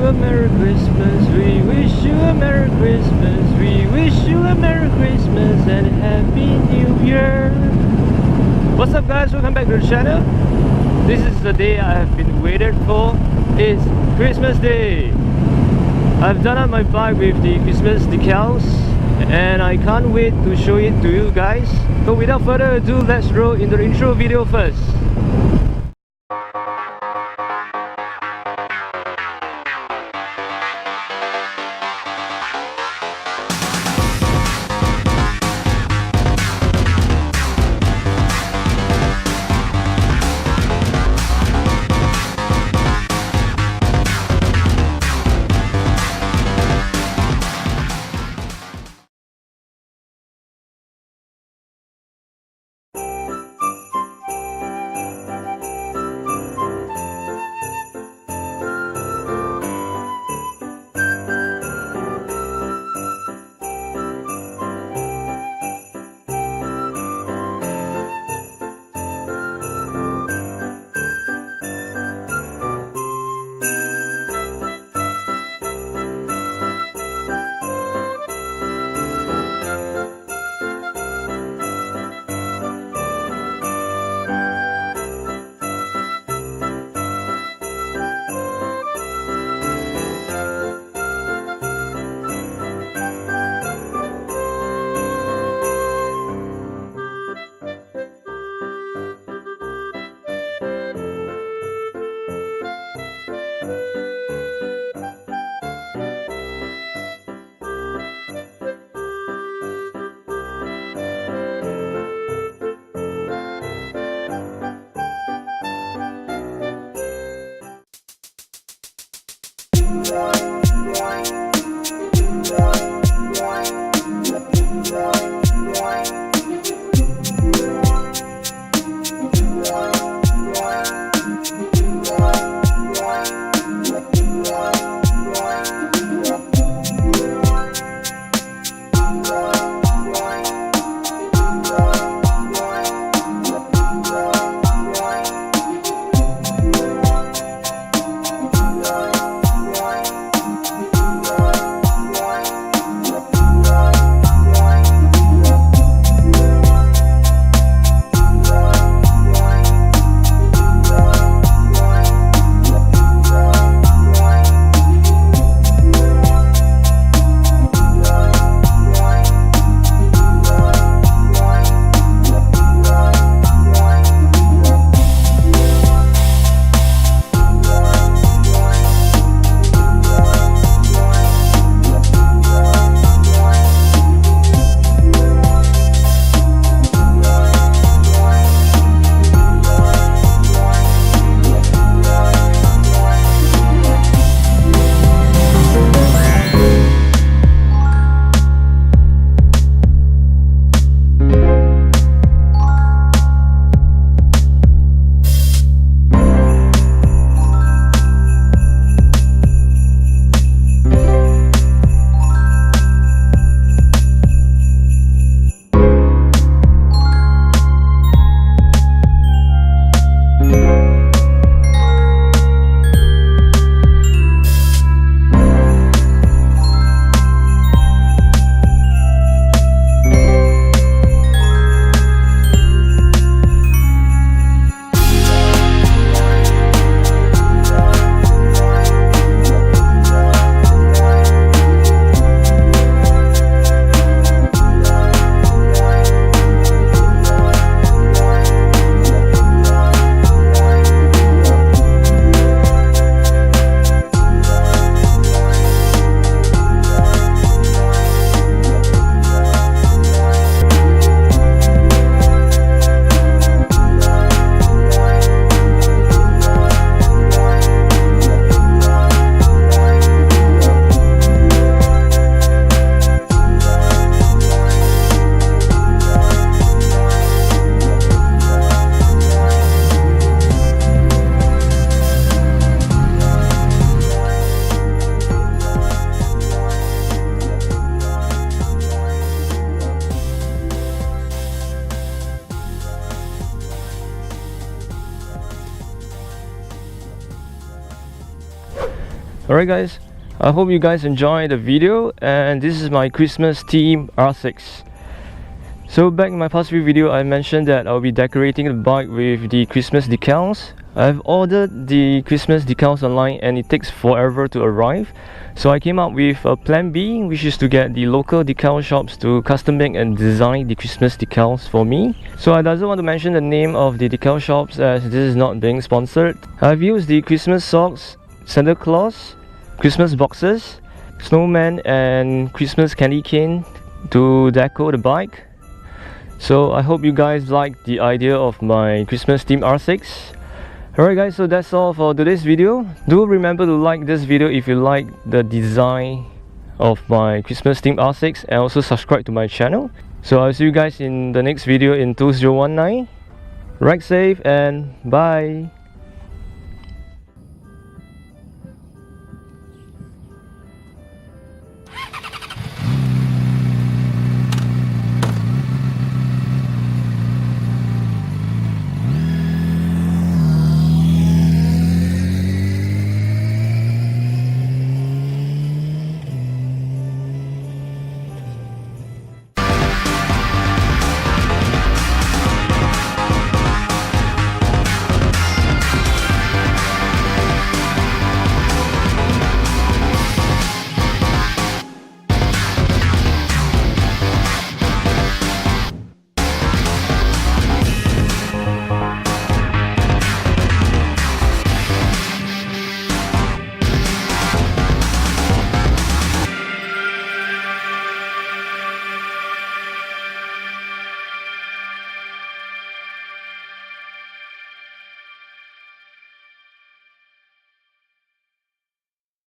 a Merry Christmas. We wish you a Merry Christmas. We wish you a Merry Christmas and a Happy New Year. What's up guys, welcome back to the channel. This is the day I have been waited for. It's Christmas Day. I've done up my bike with the Christmas decals and I can't wait to show it to you guys. So without further ado, let's roll into the intro video first. Alright guys, I hope you guys enjoyed the video, and this is my Christmas theme R6. So back in my past few video, I mentioned that I'll be decorating the bike with the Christmas decals. I've ordered the Christmas decals online and it takes forever to arrive. So I came up with a plan B, which is to get the local decal shops to custom make and design the Christmas decals for me. So I doesn't want to mention the name of the decal shops as this is not being sponsored. I've used the Christmas socks, Santa Claus, Christmas boxes, snowman and Christmas candy cane to deco the bike. So I hope you guys like the idea of my Christmas theme R6. Alright guys, so that's all for today's video. Do remember to like this video if you like the design of my Christmas theme R6, and also subscribe to my channel. So I'll see you guys in the next video in 2019. Ride safe and bye.